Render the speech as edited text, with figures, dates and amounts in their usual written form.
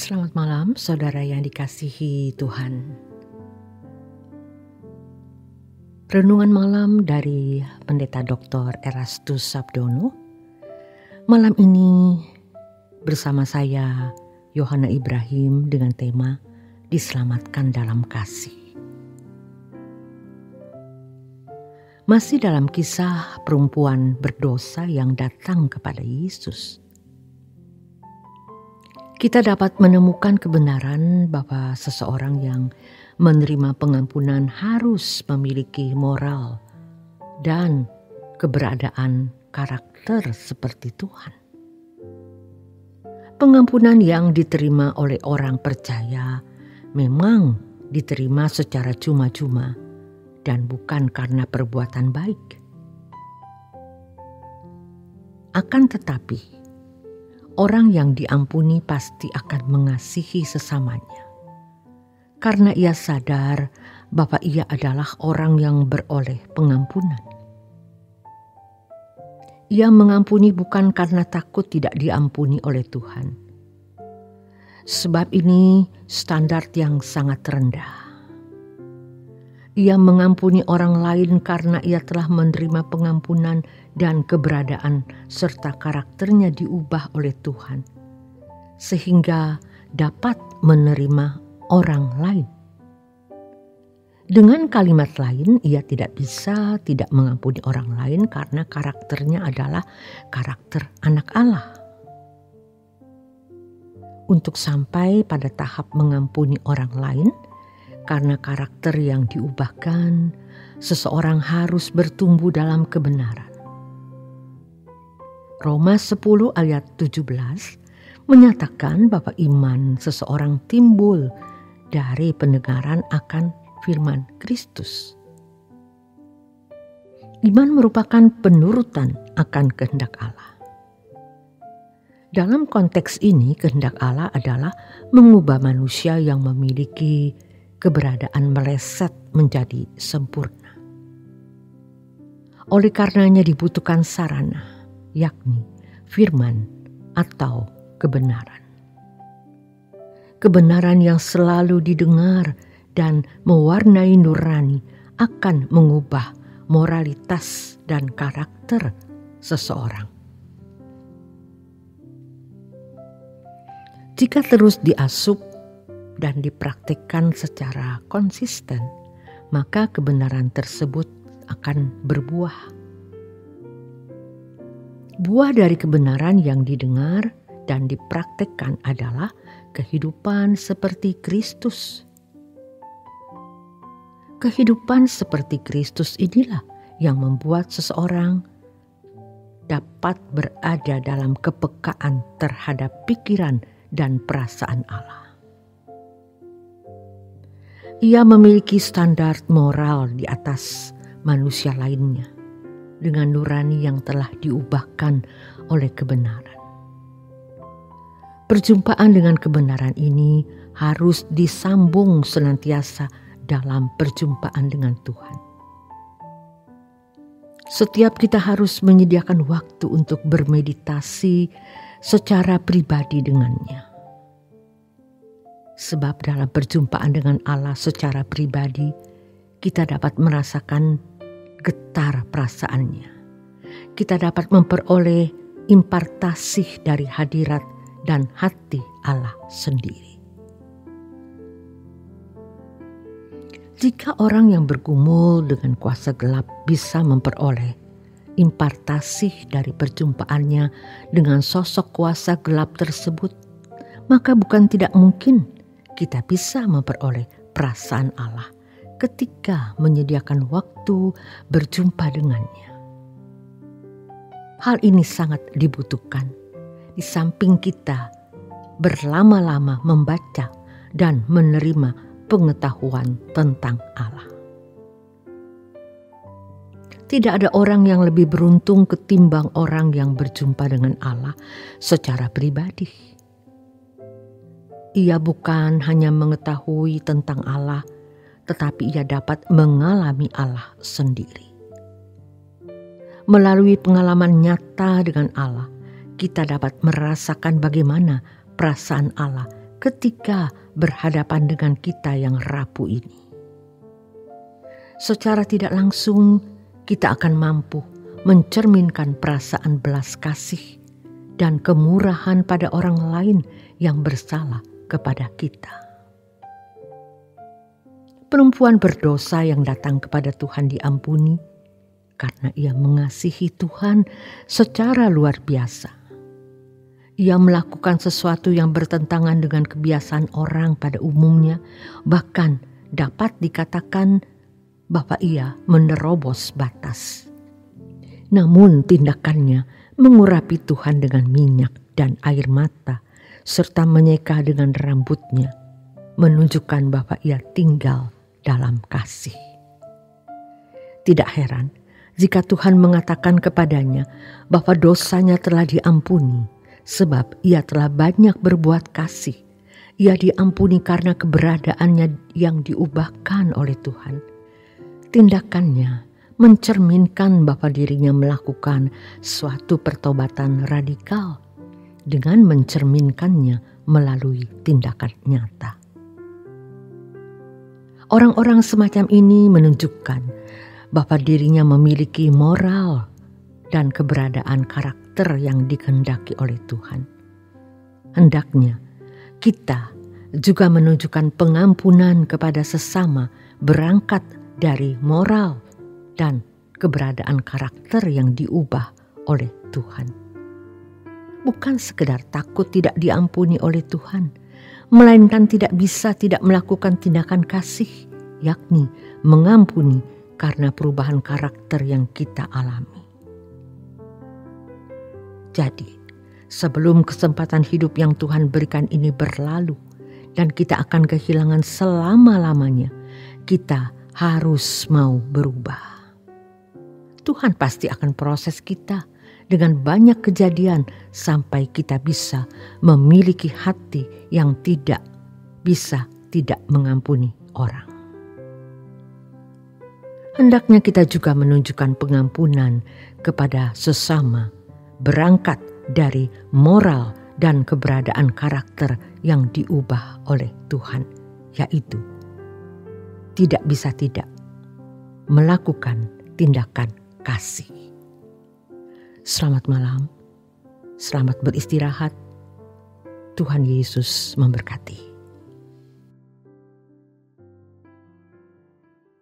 Selamat malam, saudara yang dikasihi Tuhan. Renungan malam dari Pendeta Dr. Erastus Sabdono. Malam ini bersama saya, Yohana Ibrahim, dengan tema Diselamatkan dalam Kasih. Masih dalam kisah perempuan berdosa yang datang kepada Yesus, kita dapat menemukan kebenaran bahwa seseorang yang menerima pengampunan harus memiliki moral dan keberadaan karakter seperti Tuhan. Pengampunan yang diterima oleh orang percaya memang diterima secara cuma-cuma dan bukan karena perbuatan baik. Akan tetapi, orang yang diampuni pasti akan mengasihi sesamanya, karena ia sadar bahwa ia adalah orang yang beroleh pengampunan. Ia mengampuni bukan karena takut tidak diampuni oleh Tuhan. Sebab ini standar yang sangat rendah. Ia mengampuni orang lain karena ia telah menerima pengampunan dan keberadaan serta karakternya diubah oleh Tuhan, sehingga dapat menerima orang lain. Dengan kalimat lain, ia tidak bisa tidak mengampuni orang lain karena karakternya adalah karakter anak Allah. Untuk sampai pada tahap mengampuni orang lain, karena karakter yang diubahkan, seseorang harus bertumbuh dalam kebenaran. Roma 10 ayat 17 menyatakan bahwa iman seseorang timbul dari pendengaran akan firman Kristus. Iman merupakan penurutan akan kehendak Allah. Dalam konteks ini, kehendak Allah adalah mengubah manusia yang memiliki keberadaan meleset menjadi sempurna. Oleh karenanya dibutuhkan sarana, yakni firman atau kebenaran. Kebenaran yang selalu didengar dan mewarnai nurani akan mengubah moralitas dan karakter seseorang. Jika terus diasup dan dipraktikkan secara konsisten, maka kebenaran tersebut akan berbuah. Buah dari kebenaran yang didengar dan dipraktikkan adalah kehidupan seperti Kristus. Kehidupan seperti Kristus inilah yang membuat seseorang dapat berada dalam kepekaan terhadap pikiran dan perasaan Allah. Ia memiliki standar moral di atas manusia lainnya dengan nurani yang telah diubahkan oleh kebenaran. Perjumpaan dengan kebenaran ini harus disambung senantiasa dalam perjumpaan dengan Tuhan. Setiap kita harus menyediakan waktu untuk bermeditasi secara pribadi dengannya. Sebab dalam perjumpaan dengan Allah secara pribadi, kita dapat merasakan getar perasaannya. Kita dapat memperoleh impartasi dari hadirat dan hati Allah sendiri. Jika orang yang bergumul dengan kuasa gelap bisa memperoleh impartasi dari perjumpaannya dengan sosok kuasa gelap tersebut, maka bukan tidak mungkin kita bisa memperoleh perasaan Allah ketika menyediakan waktu berjumpa dengannya. Hal ini sangat dibutuhkan di samping kita berlama-lama membaca dan menerima pengetahuan tentang Allah. Tidak ada orang yang lebih beruntung ketimbang orang yang berjumpa dengan Allah secara pribadi. Ia bukan hanya mengetahui tentang Allah, tetapi ia dapat mengalami Allah sendiri. Melalui pengalaman nyata dengan Allah, kita dapat merasakan bagaimana perasaan Allah ketika berhadapan dengan kita yang rapuh ini. Secara tidak langsung kita akan mampu mencerminkan perasaan belas kasih dan kemurahan pada orang lain yang bersalah kepada kita. Perempuan berdosa yang datang kepada Tuhan diampuni karena ia mengasihi Tuhan secara luar biasa. Ia melakukan sesuatu yang bertentangan dengan kebiasaan orang pada umumnya, bahkan dapat dikatakan bahwa ia menerobos batas. Namun tindakannya mengurapi Tuhan dengan minyak dan air mata, serta menyeka dengan rambutnya, menunjukkan bahwa ia tinggal dalam kasih. Tidak heran jika Tuhan mengatakan kepadanya bahwa dosanya telah diampuni, sebab ia telah banyak berbuat kasih. Ia diampuni karena keberadaannya yang diubahkan oleh Tuhan. Tindakannya mencerminkan bahwa dirinya melakukan suatu pertobatan radikal dengan mencerminkannya melalui tindakan nyata. Orang-orang semacam ini menunjukkan bahwa dirinya memiliki moral dan keberadaan karakter yang dikehendaki oleh Tuhan. Hendaknya kita juga menunjukkan pengampunan kepada sesama berangkat dari moral dan keberadaan karakter yang diubah oleh Tuhan. Bukan sekedar takut tidak diampuni oleh Tuhan, melainkan tidak bisa tidak melakukan tindakan kasih, yakni mengampuni karena perubahan karakter yang kita alami. Jadi, sebelum kesempatan hidup yang Tuhan berikan ini berlalu dan kita akan kehilangan selama-lamanya, kita harus mau berubah. Tuhan pasti akan proses kita dengan banyak kejadian sampai kita bisa memiliki hati yang tidak bisa tidak mengampuni orang. Hendaknya kita juga menunjukkan pengampunan kepada sesama berangkat dari moral dan keberadaan karakter yang diubah oleh Tuhan, yaitu tidak bisa tidak melakukan tindakan kasih. Selamat malam, selamat beristirahat. Tuhan Yesus memberkati.